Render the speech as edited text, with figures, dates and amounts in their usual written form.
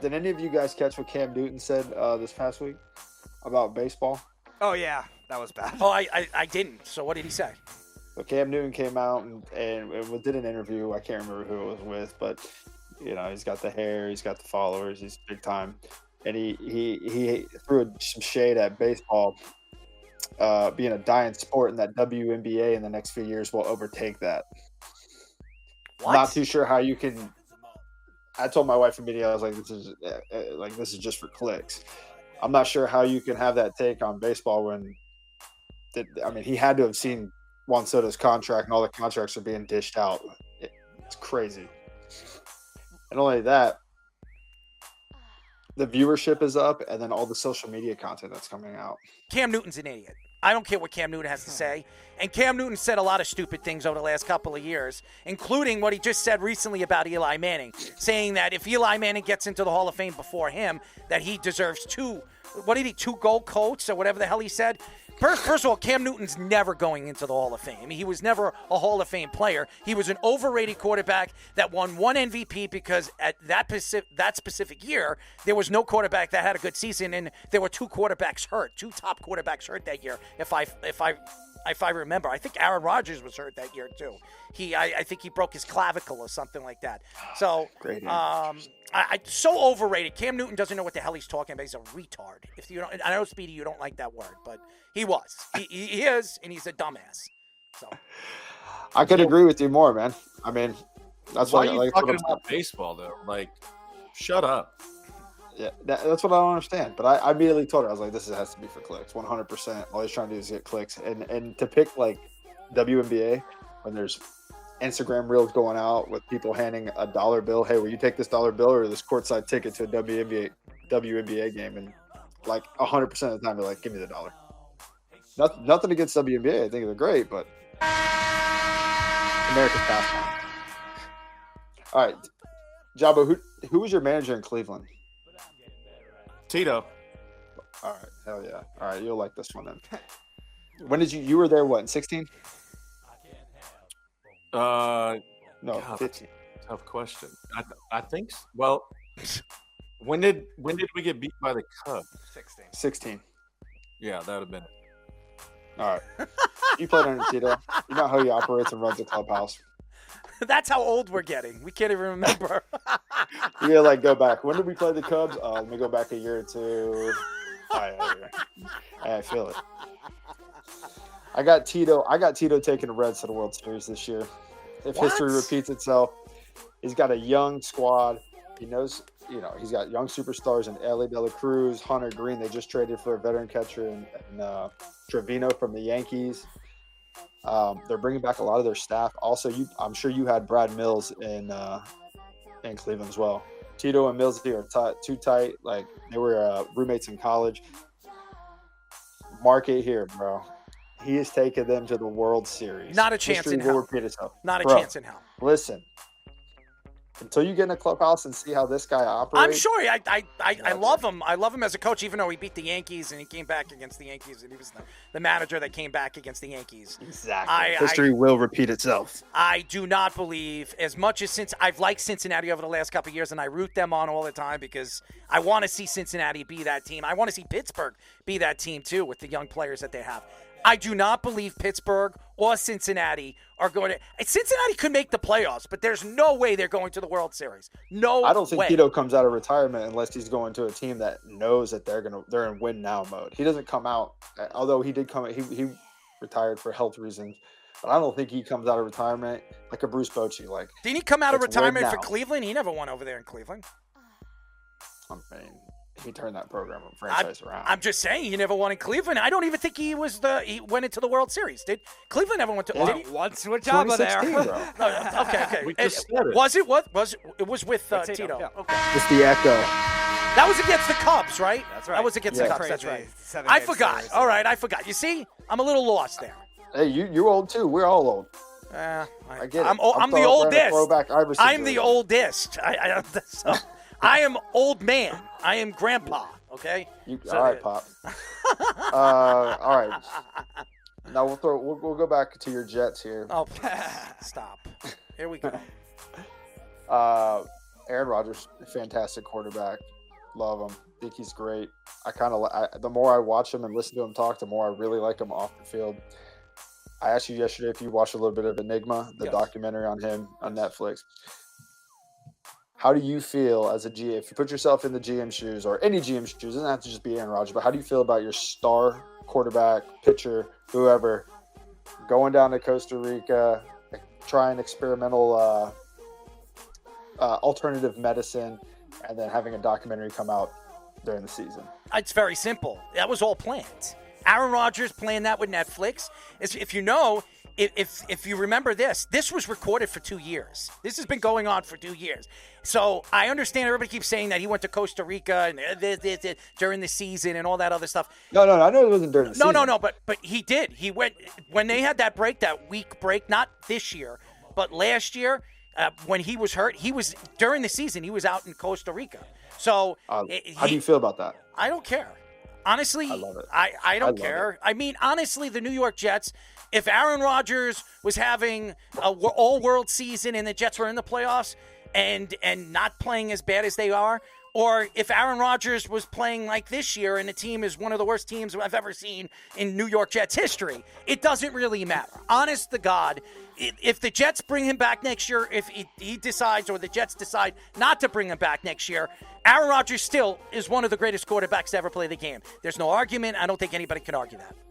did any of you guys catch what Cam Newton said this past week about baseball? Oh, yeah. That was bad. Oh, I didn't. So what did he say? So Cam Newton came out and did an interview. I can't remember who it was with, but he's got the hair, he's got the followers, he's big time, and he threw some shade at baseball being a dying sport, and that WNBA in the next few years will overtake that. What? Not too sure how you can. I told my wife immediately, I was like, this is just for clicks. I'm not sure how you can have that take on baseball when, he had to have seen Juan Soto's contract, and all the contracts are being dished out. It's crazy. And only that, the viewership is up, and then all the social media content that's coming out. Cam Newton's an idiot. I don't care what Cam Newton has to say. And Cam Newton said a lot of stupid things over the last couple of years, including what he just said recently about Eli Manning, saying that if Eli Manning gets into the Hall of Fame before him, that he deserves two gold coats or whatever the hell he said. First of all, Cam Newton's never going into the Hall of Fame. He was never a Hall of Fame player. He was an overrated quarterback that won one MVP because at that specific year, there was no quarterback that had a good season, and there were two top quarterbacks hurt that year, if I remember. I think Aaron Rodgers was hurt that year too. I think he broke his clavicle or something like that. So, Great. So overrated. Cam Newton doesn't know what the hell he's talking about. He's a retard. If you don't, I know, Speedy, you don't like that word, but he was. He is, and he's a dumbass. So, I could agree with you more, man. That's why why are you talking about baseball though? Like, shut up. Yeah, that's what I don't understand. But I immediately told her, I was like, this has to be for clicks, 100%. All he's trying to do is get clicks. And to pick, like, WNBA, when there's Instagram reels going out with people handing a dollar bill, hey, will you take this dollar bill or this courtside ticket to a WNBA game? And, like, 100% of the time, they're like, give me the dollar. Nothing against WNBA. I think they're great, but America's pastime. All right. Joba, who was your manager in Cleveland? Tito. All right, hell yeah. All right, you'll like this one then. When did you were there, what, in 16? No, God, 15. Tough question. I think well, when did we get beat by the Cubs? 16. Yeah, that would have been it. All right. You played under Tito. You know how he operates and runs a clubhouse. that's how old we're getting. We can't even remember. You gotta, like, go back. When did we play the Cubs? Let me go back a year or two. I feel it. I got Tito taking the Reds to the World Series this year. If history repeats itself, he's got a young squad. He knows, he's got young superstars in Ellie De La Cruz, Hunter Green. They just traded for a veteran catcher and Trevino from the Yankees. They're bringing back a lot of their staff. Also, I'm sure you had Brad Mills in Cleveland as well. Tito and Millsy are too tight. Like, they were roommates in college. Mark it here, bro. He has taken them to the World Series. Not a chance History in will hell. repeat itself. Not a Bro, chance in hell. Listen, until you get in a clubhouse and see how this guy operates. I'm sure. I love him. I love him as a coach, even though he beat the Yankees and he came back against the Yankees and he was the manager that came back against the Yankees. Exactly. History will repeat itself. I do not believe, as much as I've liked Cincinnati over the last couple of years, and I root them on all the time because I want to see Cincinnati be that team. I want to see Pittsburgh be that team too with the young players that they have. I do not believe Pittsburgh or Cincinnati are going to. Cincinnati could make the playoffs, but there's no way they're going to the World Series. No way. I don't think Tito comes out of retirement unless he's going to a team that knows that they're in win now mode. He doesn't come out, although he did come. He retired for health reasons, but I don't think he comes out of retirement like a Bruce Bochy. Like, didn't he come out of retirement for Cleveland? He never won over there in Cleveland. I mean, he turned that franchise around. I'm just saying, he never won in Cleveland. I don't even think he went into the World Series. Did Cleveland ever went to? Well, once with Joba there. No, okay. We just said it. Was it? What was it? It was with Tito. Yeah. Okay. It's the echo. That was against the Cubs, right? That's right. That was against the Cubs. Crazy. That's right. 7 I games forgot. series. All right, I forgot. You see, I'm a little lost there. Hey, you're old too. We're all old. I get it. I'm the oldest. Throwback Iverson I'm the jersey. oldest. I am old man. I am grandpa. Okay. All right, Pop. All right. Now we'll go back to your Jets here. Oh, stop. Here we go. Aaron Rodgers, fantastic quarterback. Love him. Think he's great. The more I watch him and listen to him talk, the more I really like him off the field. I asked you yesterday if you watched a little bit of Enigma, the documentary on him on Netflix. How do you feel as a GM? If you put yourself in the GM shoes or any GM shoes, it doesn't have to just be Aaron Rodgers, but how do you feel about your star quarterback, pitcher, whoever, going down to Costa Rica, trying experimental alternative medicine, and then having a documentary come out during the season? It's very simple. That was all planned. Aaron Rodgers planned that with Netflix. If you know, if you remember this was recorded for 2 years. This has been going on for 2 years. So I understand everybody keeps saying that he went to Costa Rica and during the season and all that other stuff. No, I know it wasn't during the season. No, but he did. He went when they had that week break, not this year, but last year. When he was hurt, during the season, he was out in Costa Rica. So how do you feel about that? I don't care. Honestly, I love it. I don't care. I mean, honestly, the New York Jets, if Aaron Rodgers was having a all-world season and the Jets were in the playoffs and not playing as bad as they are, or if Aaron Rodgers was playing like this year and the team is one of the worst teams I've ever seen in New York Jets history, it doesn't really matter. Honest to God, if the Jets bring him back next year, if he decides or the Jets decide not to bring him back next year, Aaron Rodgers still is one of the greatest quarterbacks to ever play the game. There's no argument. I don't think anybody can argue that.